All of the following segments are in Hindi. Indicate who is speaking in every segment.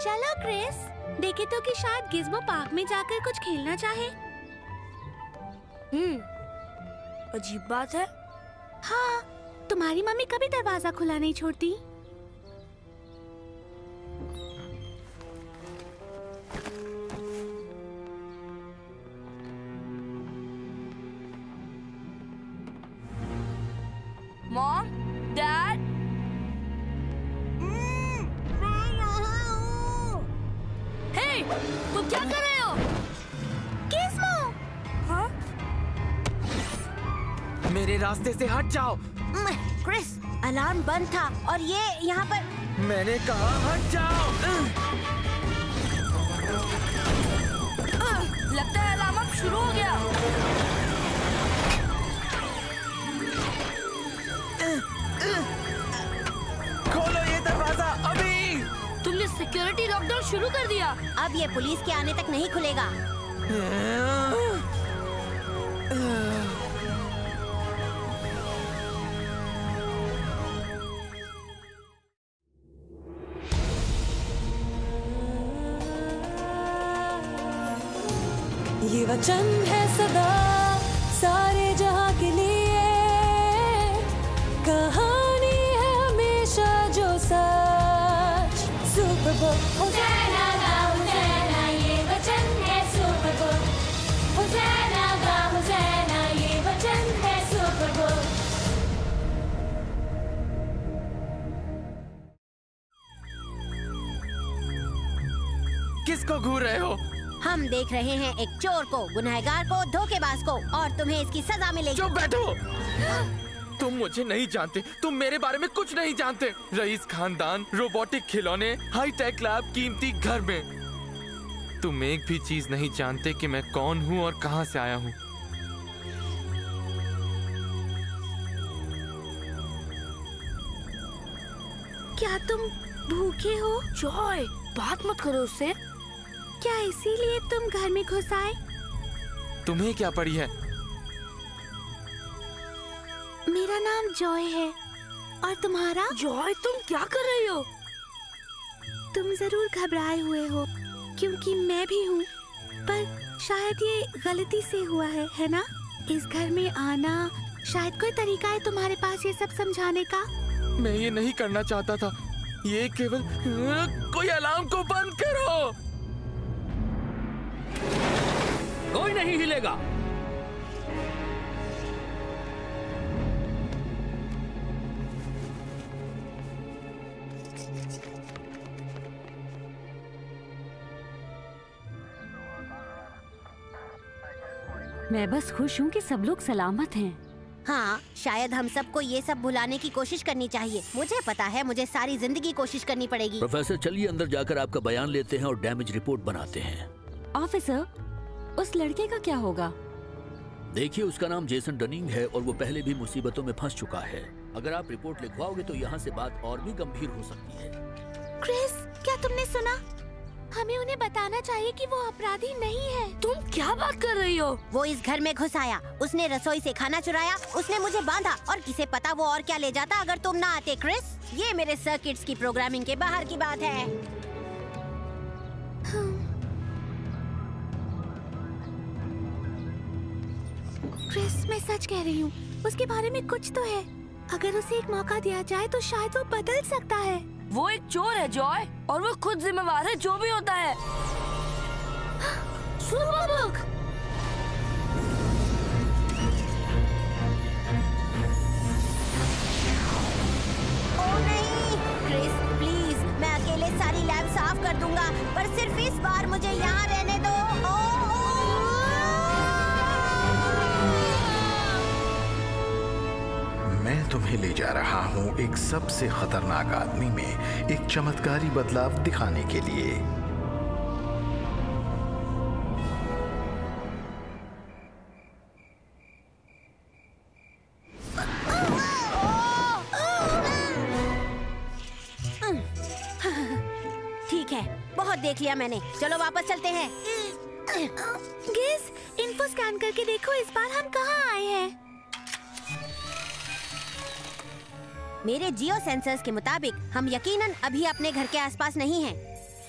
Speaker 1: चलो क्रिस, देखे तो कि शायद गिज़्मो पार्क में जाकर कुछ खेलना चाहे।
Speaker 2: अजीब बात है।
Speaker 1: हाँ, तुम्हारी मम्मी कभी दरवाजा खुला नहीं छोड़ती।
Speaker 2: मॉम, डैड, हे, तुम क्या कर रहे हो?
Speaker 1: गिज़्मो!
Speaker 2: हाँ?
Speaker 3: मेरे रास्ते से हट जाओ।
Speaker 1: क्रिस, अलार्म बंद था और ये यहाँ पर।
Speaker 3: मैंने कहा हट जाओ।
Speaker 2: लगता है अलार्म अब शुरू हो गया।
Speaker 3: खोलो ये दरवाजा अभी।
Speaker 2: तुमने सिक्योरिटी लॉकडाउन शुरू कर दिया।
Speaker 1: अब ये पुलिस के आने तक नहीं खुलेगा।
Speaker 4: ये वचन है सदा सारे जहां के लिए, कहानी है हमेशा जो सच। सुपर बुक हुसैना गा हुसैना, ये वचन है सुपर बुक। हुसैना गा हुसैना, ये वचन है सुपर बुक।
Speaker 3: किसको घूर रहे हो?
Speaker 1: हम देख रहे हैं एक चोर को, गुनहगार को, धोखेबाज को, और तुम्हें इसकी सजा मिलेगी।
Speaker 3: चुप बैठो। तुम मुझे नहीं जानते, तुम मेरे बारे में कुछ नहीं जानते। रईस खानदान, रोबोटिक खिलौने, हाई टेक लैब, कीमती घर में। तुम एक भी चीज नहीं जानते कि मैं कौन हूँ और कहाँ से आया हूँ।
Speaker 1: क्या तुम भूखे हो?
Speaker 2: जॉय, बात मत करो उससे।
Speaker 1: क्या इसीलिए तुम घर में घुस आए?
Speaker 3: तुम्हें क्या पड़ी है?
Speaker 1: मेरा नाम जॉय है। और तुम्हारा?
Speaker 2: जॉय, तुम क्या कर रही हो?
Speaker 1: तुम जरूर घबराए हुए हो, क्योंकि मैं भी हूँ। पर शायद ये गलती से हुआ है ना? इस घर में आना, शायद कोई तरीका है तुम्हारे पास ये सब समझाने का?
Speaker 3: मैं ये नहीं करना चाहता था। ये केवल कोई अलार्म को बंद करो।
Speaker 5: कोई नहीं हिलेगा।
Speaker 6: मैं बस खुश हूँ कि सब लोग सलामत हैं।
Speaker 1: हाँ, शायद हम सबको ये सब भुलाने की कोशिश करनी चाहिए। मुझे पता है, मुझे सारी जिंदगी कोशिश करनी पड़ेगी।
Speaker 5: प्रोफेसर, चलिए अंदर जाकर आपका बयान लेते हैं और डैमेज रिपोर्ट बनाते हैं।
Speaker 6: ऑफिसर, उस लड़के का क्या होगा?
Speaker 5: देखिए, उसका नाम जेसन डनिंग है और वो पहले भी मुसीबतों में फंस चुका है। अगर आप रिपोर्ट लिखवाओगे तो यहाँ से बात और भी गंभीर हो सकती है।
Speaker 1: क्रिस, क्या तुमने सुना? हमें उन्हें बताना चाहिए कि वो अपराधी नहीं है।
Speaker 2: तुम क्या बात कर रही हो?
Speaker 1: वो इस घर में घुस आया, उसने रसोई से खाना चुराया, उसने मुझे बांधा, और किसे पता वो और क्या ले जाता अगर तुम ना आते। क्रिस, ये मेरे सर्किट्स की प्रोग्रामिंग के बाहर की बात है। क्रिस, मैं सच कह रही हूँ, उसके बारे में कुछ तो है। अगर उसे एक मौका दिया जाए तो शायद वो बदल सकता है।
Speaker 2: वो एक चोर है जॉय, और वो खुद जिम्मेवार है जो भी होता है।
Speaker 1: Super book! ओह नहीं! क्रिस, प्लीज, मैं अकेले सारी लैब साफ कर दूंगा, पर सिर्फ इस बार मुझे यहाँ रहने दो।
Speaker 7: मैं तुम्हें ले जा रहा हूँ एक सबसे खतरनाक आदमी में एक चमत्कारी बदलाव दिखाने के लिए।
Speaker 1: ठीक है, बहुत देख लिया मैंने, चलो वापस चलते हैं। गिस, इन्फो स्कैन करके देखो इस बार हम कहाँ आए हैं। मेरे जियो सेंसर्स के मुताबिक हम यकीनन अभी अपने घर के आसपास नहीं हैं।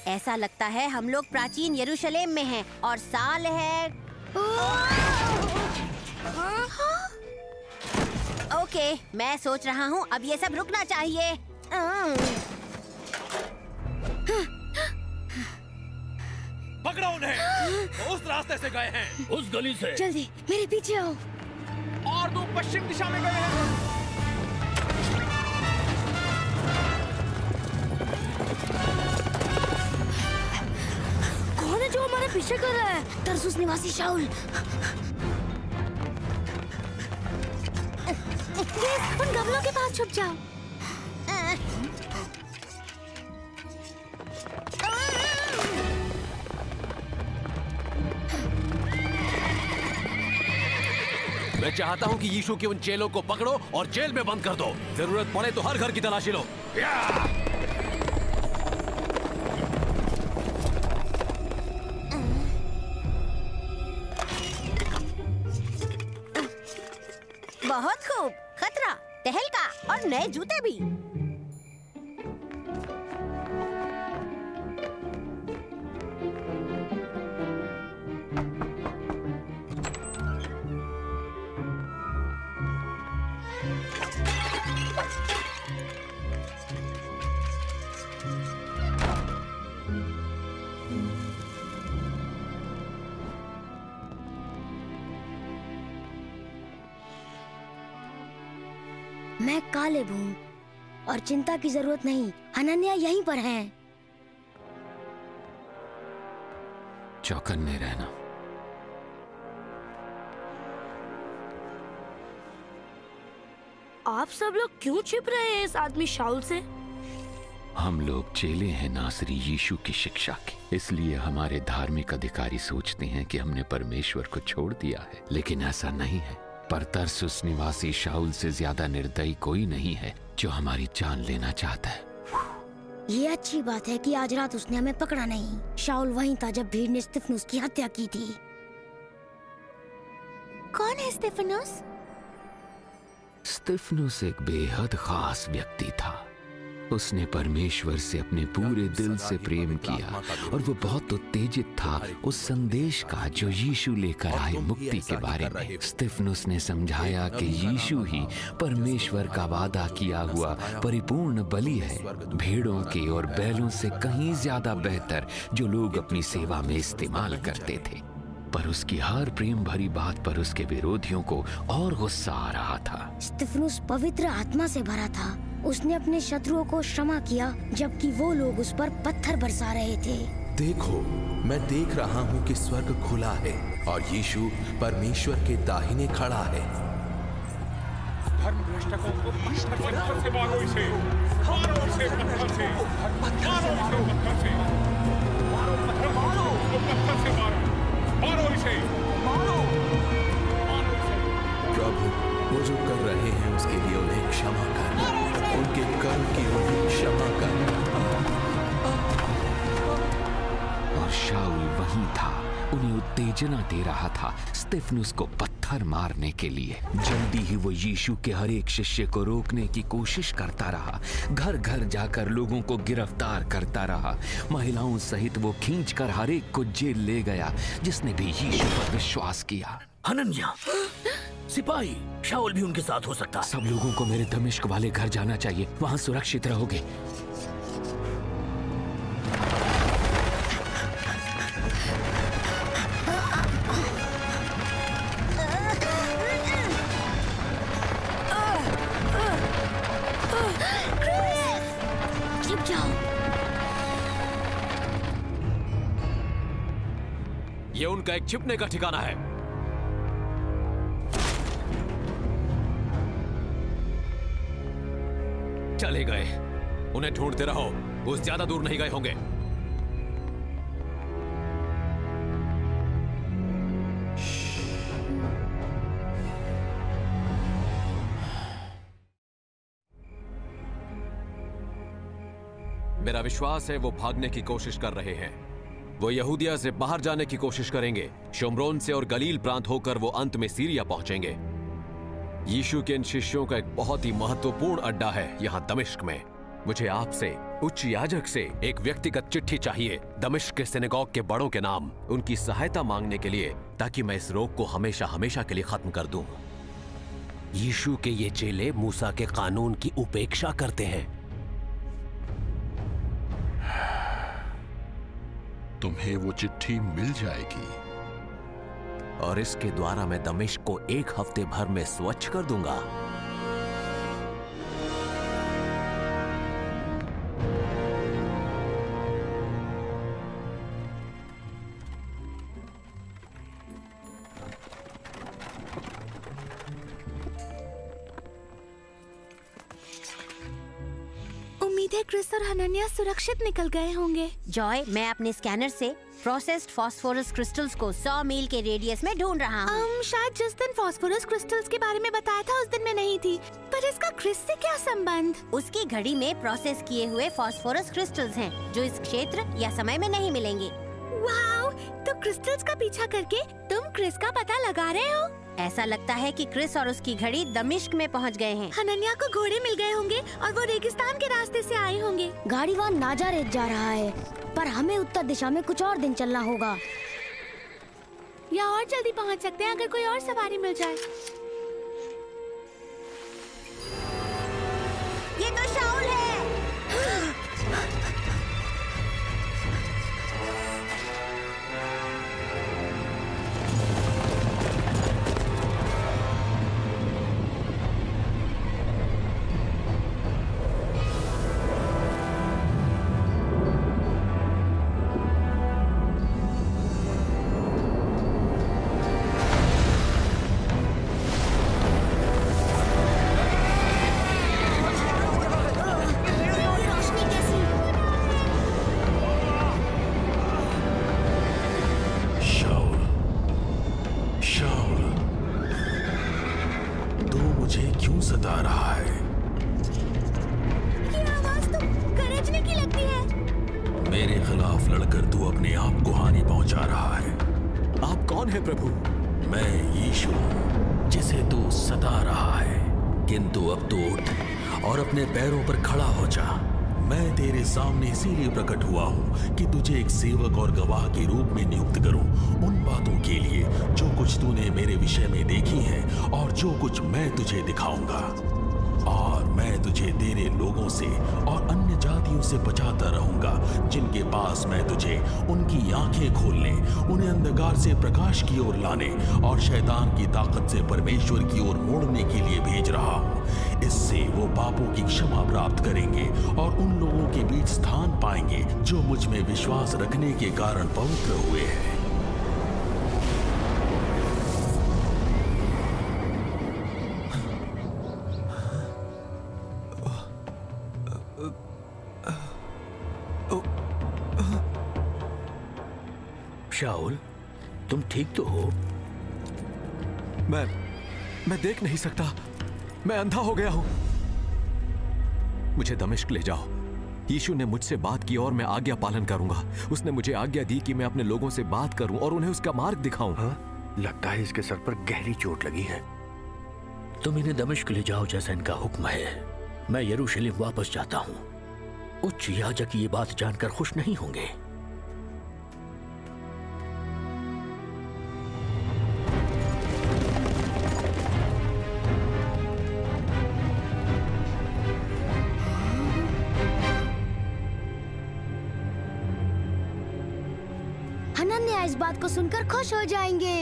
Speaker 8: ऐसा लगता है हम लोग प्राचीन यरूशलेम में हैं और साल है। ओके, मैं सोच रहा हूँ अब ये सब रुकना चाहिए।
Speaker 5: पकड़ो उन्हें। वो उस रास्ते से गए हैं, उस गली से।
Speaker 1: जल्दी मेरे पीछे आओ।
Speaker 3: और दो पश्चिम दिशा में गए हैं।
Speaker 2: कौन है जो हमारे पीछे कर रहा है?
Speaker 1: तरसुस निवासी शाऊल। उन गमलों के पास छुप जाओ।
Speaker 5: मैं चाहता हूँ कि यीशु के उन चेलों को पकड़ो और जेल में बंद कर दो। जरूरत पड़े तो हर घर की तलाशी लो।
Speaker 8: बहुत खूब। खतरा, तहलका और नए जूते भी।
Speaker 1: मैं कालेब हूँ और चिंता की जरूरत नहीं, हनन्या यहीं पर हैं।
Speaker 5: चौकन्ने रहना।
Speaker 2: आप सब लोग क्यों छिप रहे हैं इस आदमी शाऊल से?
Speaker 5: हम लोग चेले हैं नासरी यीशु की शिक्षा के, इसलिए हमारे धार्मिक अधिकारी सोचते हैं कि हमने परमेश्वर को छोड़ दिया है, लेकिन ऐसा नहीं है। पर तरसुस निवासी शाऊल से ज्यादा निर्दयी कोई नहीं है जो हमारी जान लेना चाहता है।
Speaker 1: ये अच्छी बात है कि आज रात उसने हमें पकड़ा नहीं। शाऊल वहीं था जब भीड़ ने स्तिफनुस की हत्या की थी। कौन है स्तिफनुस?
Speaker 5: स्तिफनुस एक बेहद खास व्यक्ति था। उसने परमेश्वर से अपने पूरे दिल से प्रेम किया और वो बहुत उत्तेजित था उस संदेश का जो यीशु लेकर आए मुक्ति के बारे में। स्तिफनुस ने समझाया कि यीशु ही परमेश्वर का वादा किया हुआ परिपूर्ण बलि है, भेड़ों के और बैलों से कहीं ज्यादा बेहतर, जो लोग अपनी सेवा में इस्तेमाल करते थे। पर उसकी हर प्रेम भरी बात पर उसके विरोधियों को और गुस्सा आ रहा था।
Speaker 1: स्तिफनुस पवित्र आत्मा से भरा था। उसने अपने शत्रुओं को क्षमा किया जबकि वो लोग उस पर पत्थर बरसा रहे थे।
Speaker 9: देखो, मैं देख रहा हूँ कि स्वर्ग खुला है और यीशु परमेश्वर के दाहिने खड़ा है।
Speaker 10: धर्मभ्रष्टों को पत्थर से मारो इसे, मारो इसे पत्थर से, मारो इसे पत्थर से, मारो पत्थर से मारो इसे, मारो इसे।
Speaker 9: प्रभु, वो जो कर रहे हैं उसके लिए उन्हें क्षमा कर, उनके कर्म की उन्हें क्षमा कर।
Speaker 5: और शाऊल वहीं था, उन्हें उत्तेजना दे रहा था स्तिफनुस को पत्थर मारने के लिए। जल्दी ही वो यीशु के हर एक शिष्य को रोकने की कोशिश करता रहा, घर घर जाकर लोगों को गिरफ्तार करता रहा। महिलाओं सहित वो खींचकर हर एक को जेल ले गया जिसने भी यीशु पर विश्वास किया।
Speaker 11: हनन्या, सिपाही, शाऊल भी उनके साथ हो सकता है।
Speaker 5: सब लोगों को मेरे दमिश्क वाले घर जाना चाहिए, वहां सुरक्षित रहोगे। ये उनका एक छिपने का ठिकाना है। चले गए, उन्हें ढूंढते रहो, वो ज्यादा दूर नहीं गए होंगे। मेरा विश्वास है वो भागने की कोशिश कर रहे हैं। वो यहूदिया से बाहर जाने की कोशिश करेंगे। शुम्रोन से और गलील प्रांत होकर वो अंत में सीरिया पहुंचेंगे। यीशु के इन शिष्यों का एक बहुत ही महत्वपूर्ण अड्डा है यहाँ दमिश्क में।
Speaker 12: मुझे आपसे, उच्च याजक से एक व्यक्तिगत चिट्ठी चाहिए, दमिश्क के सिनेगॉग के बड़ों के नाम, उनकी सहायता मांगने के लिए, ताकि मैं इस रोग को हमेशा हमेशा के लिए खत्म कर दूं।
Speaker 11: यीशु के ये चेले मूसा के कानून की उपेक्षा करते हैं।
Speaker 7: तुम्हें वो चिट्ठी मिल जाएगी
Speaker 12: और इसके द्वारा मैं दमिश्क को 1 हफ्ते भर में स्वच्छ कर दूंगा।
Speaker 1: उम्मीद है क्रिस और हनन्या सुरक्षित निकल गए होंगे।
Speaker 8: जॉय, मैं अपने स्कैनर से प्रोसेस्ड फास्फोरस क्रिस्टल्स को 100 मील के रेडियस में ढूंढ रहा हूँ।
Speaker 1: शायद जिस दिन फास्फोरस क्रिस्टल्स के बारे में बताया था उस दिन मैं नहीं थी, पर इसका क्रिस से क्या संबंध?
Speaker 8: उसकी घड़ी में प्रोसेस किए हुए फास्फोरस क्रिस्टल्स हैं, जो इस क्षेत्र या समय में नहीं मिलेंगे।
Speaker 1: वाओ! तो क्रिस्टल्स का पीछा करके तुम क्रिस का पता लगा रहे हो?
Speaker 8: ऐसा लगता है कि क्रिस और उसकी घड़ी दमिश्क में पहुंच गए हैं।
Speaker 1: हनन्या को घोड़े मिल गए होंगे और वो रेगिस्तान के रास्ते से आए होंगे।
Speaker 13: गाड़ीवान नाजारेथ जा रहा है, पर हमें उत्तर दिशा में कुछ और दिन चलना होगा।
Speaker 1: या और जल्दी पहुंच सकते हैं अगर कोई और सवारी मिल जाए।
Speaker 8: ये तो शाऊल है।
Speaker 9: सामने इसीलिए प्रकट हुआ हूँ कि तुझे एक सेवक और गवाह के रूप में नियुक्त करूँ उन बातों के लिए जो कुछ तूने मेरे विषय में देखी है और जो कुछ मैं तुझे दिखाऊंगा। और मैं तुझे तेरे लोगों से और अन्य जातियों से बचाता रहूंगा, जिनके पास मैं तुझे उनकी आंखें खोलने, उन्हें अंधकार से प्रकाश की ओर लाने और शैतान की ताकत से परमेश्वर की ओर मोड़ने के लिए भेज रहा हूँ। इससे वो पापों की क्षमा प्राप्त करेंगे और उन लोगों के बीच स्थान पाएंगे जो मुझ में विश्वास रखने के कारण पवित्र हुए हैं।
Speaker 11: शाऊल, तुम ठीक तो हो?
Speaker 12: मैं देख नहीं सकता, मैं अंधा हो गया हूं। मुझे दमिश्क ले जाओ। यीशु ने मुझसे बात की और मैं आज्ञा पालन करूंगा। उसने मुझे आज्ञा दी कि मैं अपने लोगों से बात करूं और उन्हें उसका मार्ग दिखाऊं।
Speaker 11: हाँ? लगता है इसके सर पर गहरी चोट लगी है। तुम इन्हें दमिश्क ले जाओ जैसा इनका हुक्म है। मैं यरूशलेम वापस जाता हूं। उच्च याजक ये बात जानकर खुश नहीं होंगे।
Speaker 13: हनन्या इस बात को सुनकर खुश हो जाएंगे।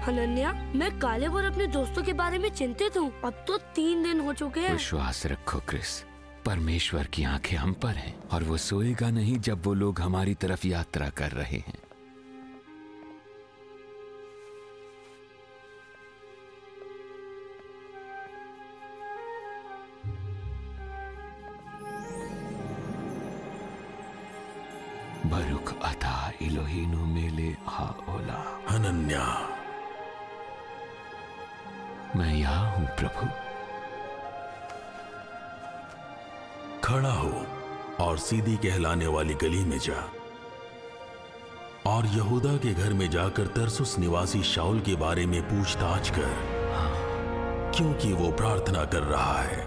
Speaker 2: हनन्या, मैं कालेब और अपने दोस्तों के बारे में चिंतित हूँ। अब तो 3 दिन हो चुके हैं।
Speaker 5: विश्वास रखो क्रिस, परमेश्वर की आंखें हम पर हैं और वो सोएगा नहीं जब वो लोग हमारी तरफ यात्रा कर रहे हैं। बरुक अता इलोहीनु मेले हाओला।
Speaker 9: हनन्या,
Speaker 5: मैं यहाँ हूँ प्रभु।
Speaker 9: खड़ा हो और सीधी कहलाने वाली गली में जा और यहूदा के घर में जाकर तरसुस निवासी शाऊल के बारे में पूछताछ कर, क्योंकि वो प्रार्थना कर रहा है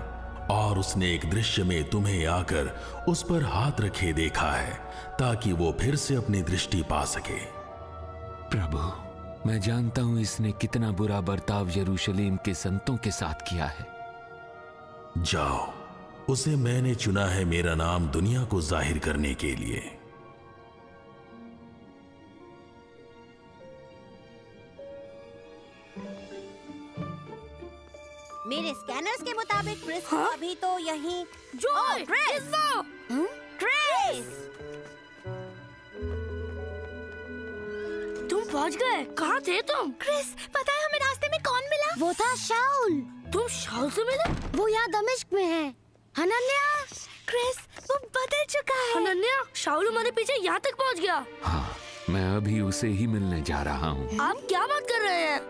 Speaker 9: और उसने एक दृश्य में तुम्हें आकर उस पर हाथ रखे देखा है, ताकि वो फिर से अपनी दृष्टि पा सके।
Speaker 5: प्रभु, मैं जानता हूं इसने कितना बुरा बर्ताव यरूशलेम के संतों के साथ किया है।
Speaker 9: जाओ, उसे मैंने चुना है मेरा नाम दुनिया को जाहिर करने के लिए।
Speaker 8: मेरे स्कैनर्स के मुताबिक क्रिस अभी तो यहीं।
Speaker 2: क्रिस!
Speaker 8: क्रिस!
Speaker 2: तुम पहुंच गए? कहाँ थे तुम?
Speaker 1: क्रिस, पता है हमें रास्ते में कौन मिला?
Speaker 13: वो था शाऊल।
Speaker 2: तुम शाऊल से मिले?
Speaker 13: वो यहाँ दमिश्क में है। हनन्या!
Speaker 1: क्रिस, वो बदल चुका है।
Speaker 2: हनन्या, शाऊल हमारे पीछे यहाँ तक पहुँच गया।
Speaker 5: हाँ, मैं अभी उसे ही मिलने जा रहा हूँ।
Speaker 2: आप क्या बात कर रहे हैं?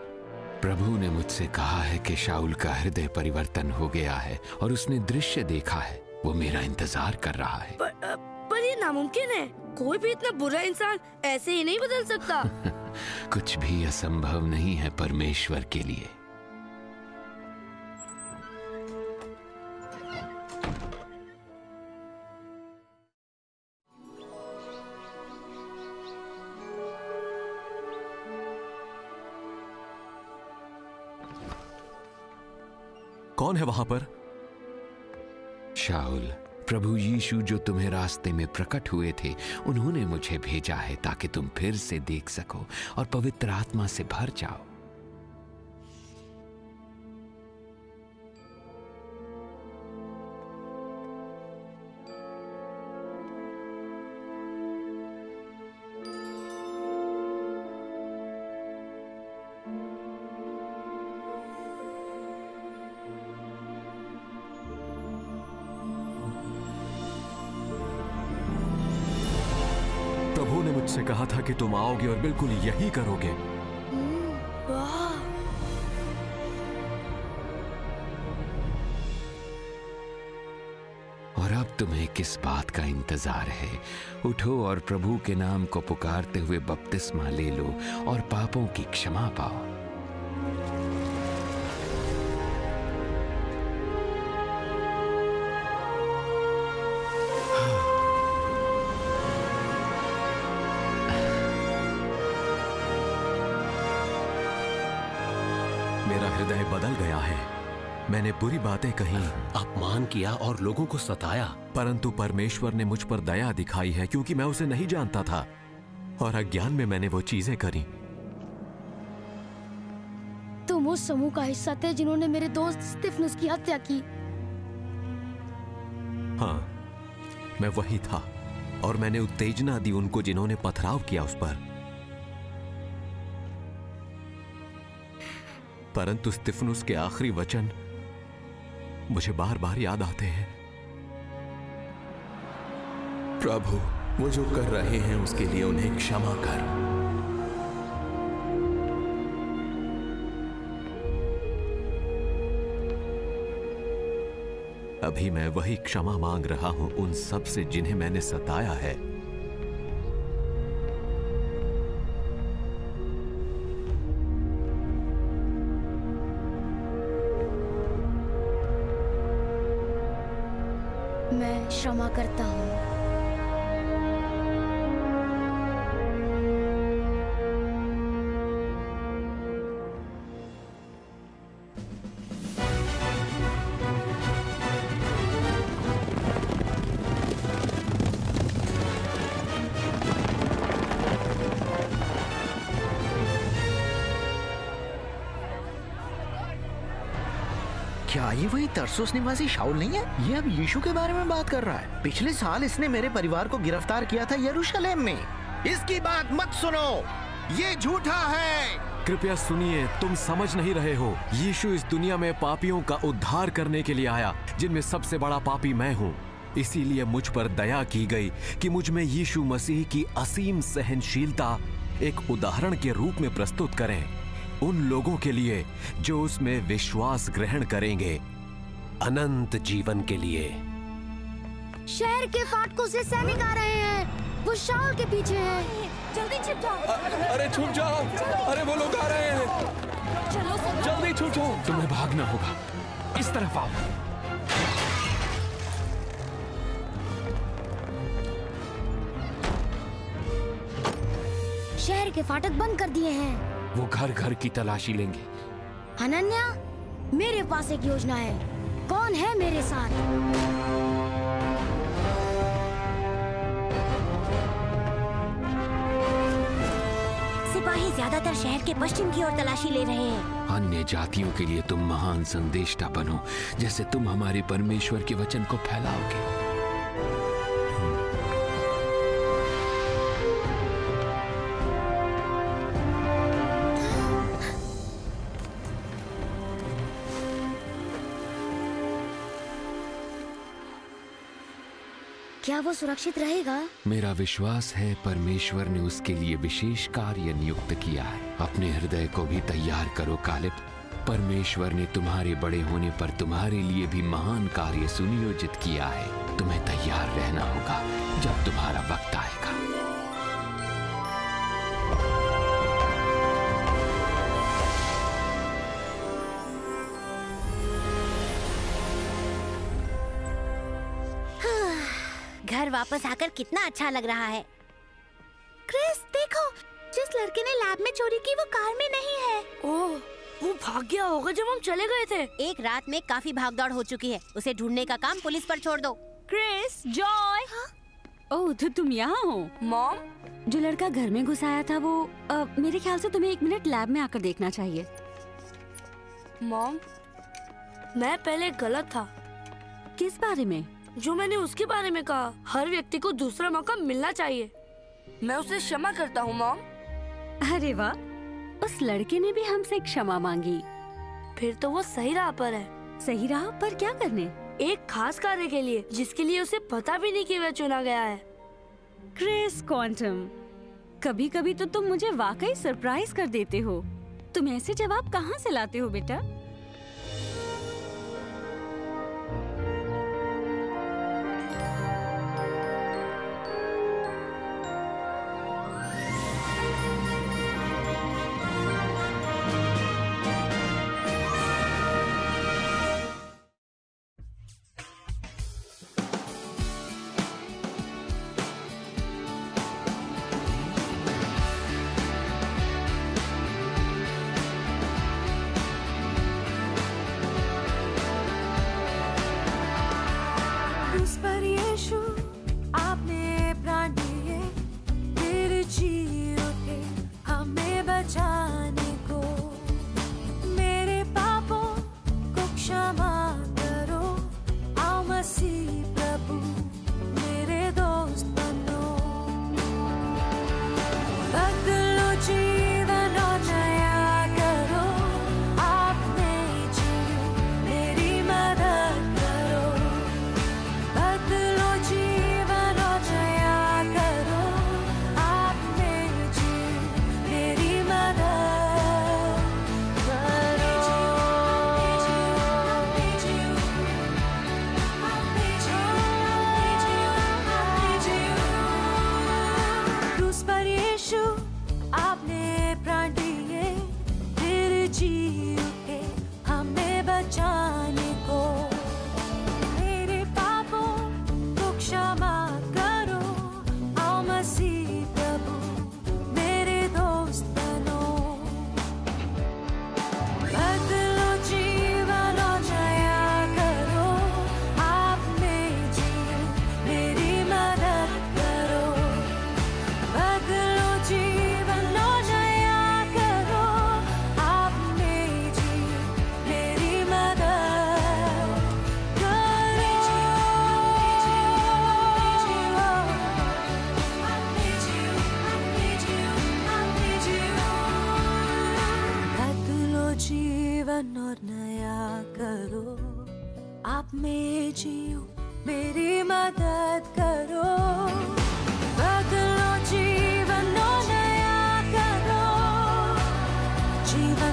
Speaker 5: प्रभु ने मुझसे कहा है कि शाऊल का हृदय परिवर्तन हो गया है और उसने दृश्य देखा है। वो मेरा इंतजार कर रहा है।
Speaker 2: पर ये नामुमकिन है। कोई भी इतना बुरा इंसान ऐसे ही नहीं बदल सकता।
Speaker 5: कुछ भी असंभव नहीं है परमेश्वर के लिए।
Speaker 12: कौन है वहां पर?
Speaker 5: शाऊल, प्रभु यीशु जो तुम्हें रास्ते में प्रकट हुए थे, उन्होंने मुझे भेजा है ताकि तुम फिर से देख सको और पवित्र आत्मा से भर जाओ।
Speaker 12: प्रभु ने मुझसे कहा था कि तुम आओगे और बिल्कुल यही करोगे।
Speaker 5: और अब तुम्हें किस बात का इंतजार है? उठो और प्रभु के नाम को पुकारते हुए बपतिस्मा ले लो और पापों की क्षमा पाओ।
Speaker 12: मेरा हृदय बदल गया है। मैंने बुरी बातें कही,
Speaker 11: अपमान किया और लोगों को सताया,
Speaker 12: परंतु परमेश्वर ने मुझ पर दया दिखाई है क्योंकि मैं उसे नहीं जानता था और अज्ञान में मैंने वो चीजें करी।
Speaker 13: तुम उस समूह का हिस्सा थे जिन्होंने मेरे दोस्त स्तिफनुस की हत्या की।
Speaker 12: हाँ, मैं वही था और मैंने उत्तेजना दी उनको जिन्होंने पथराव किया उस पर। परंतु स्तिफनुस के आखिरी वचन मुझे बार बार याद आते हैं।
Speaker 7: प्रभु, वो जो कर रहे हैं उसके लिए उन्हें क्षमा कर।
Speaker 12: अभी मैं वही क्षमा मांग रहा हूं उन सब से जिन्हें मैंने सताया है।
Speaker 13: मैं क्षमा करता हूँ।
Speaker 14: क्या ये वही तरसुस निवासी शाऊल नहीं है? ये अब यीशु के बारे में बात कर रहा है। पिछले साल इसने मेरे परिवार को गिरफ्तार किया था यरूशलेम में। इसकी बात मत सुनो, ये झूठा है।
Speaker 12: कृपया सुनिए, तुम समझ नहीं रहे हो। यीशु इस दुनिया में पापियों का उद्धार करने के लिए आया, जिनमें सबसे बड़ा पापी मैं हूँ। इसीलिए मुझ पर दया की गई कि मुझ में यीशु मसीह की असीम सहनशीलता एक उदाहरण के रूप में प्रस्तुत करें उन लोगों के लिए जो उसमें विश्वास ग्रहण करेंगे अनंत जीवन के लिए।
Speaker 13: शहर के फाटकों से सैनिक आ रहे हैं। वो शाऊल के पीछे हैं।
Speaker 4: जल्दी छिप जाओ।
Speaker 12: अरे छुप जाओ, अरे वो लोग आ रहे हैं।
Speaker 4: चलो सब
Speaker 12: जल्दी छुप जाओ। तुम्हें भागना होगा, इस तरफ आओ।
Speaker 13: शहर के फाटक बंद कर दिए हैं।
Speaker 5: वो घर घर की तलाशी लेंगे।
Speaker 13: अनन्या, मेरे पास एक योजना है। कौन है मेरे साथ?
Speaker 8: सिपाही ज्यादातर शहर के पश्चिम की ओर तलाशी ले रहे हैं।
Speaker 5: अन्य जातियों के लिए तुम महान संदेष्टा बनो, जैसे तुम हमारे परमेश्वर के वचन को फैलाओगे।
Speaker 13: क्या वो सुरक्षित रहेगा?
Speaker 5: मेरा विश्वास है परमेश्वर ने उसके लिए विशेष कार्य नियुक्त किया है। अपने हृदय को भी तैयार करो कालिब। परमेश्वर ने तुम्हारे बड़े होने पर तुम्हारे लिए भी महान कार्य सुनियोजित किया है। तुम्हें तैयार रहना होगा जब तुम्हारा वक्त आएगा।
Speaker 8: घर वापस आकर कितना अच्छा लग रहा है।
Speaker 1: क्रिस देखो, जिस लड़के ने लैब में चोरी की वो कार में नहीं है।
Speaker 2: ओह, वो भाग गया होगा जब हम चले गए थे।
Speaker 8: एक रात में काफी भागदौड़ हो चुकी है। उसे ढूंढने का काम पुलिस पर छोड़ दो।
Speaker 6: Chris, Joy. ओह, तो तुम यहाँ हो।
Speaker 2: मॉम,
Speaker 6: जो लड़का घर में घुस आया था वो मेरे ख्याल से तुम्हें 1 मिनट लैब में आकर देखना चाहिए।
Speaker 2: मॉम, मैं पहले गलत था।
Speaker 6: किस बारे में?
Speaker 2: जो मैंने उसके बारे में कहा। हर व्यक्ति को दूसरा मौका मिलना चाहिए। मैं उसे क्षमा करता हूँ मॉम।
Speaker 6: अरे वाह, उस लड़के ने भी हमसे क्षमा मांगी।
Speaker 2: फिर तो वो सही राह पर है।
Speaker 6: सही राह पर क्या करने?
Speaker 2: एक खास कार्य के लिए, जिसके लिए उसे पता भी नहीं कि वह चुना गया है।
Speaker 6: क्रिस क्वांटम, कभी कभी तो तुम मुझे वाकई सरप्राइज कर देते हो। तुम ऐसे जवाब कहाँ से लाते हो बेटा?
Speaker 4: जीवन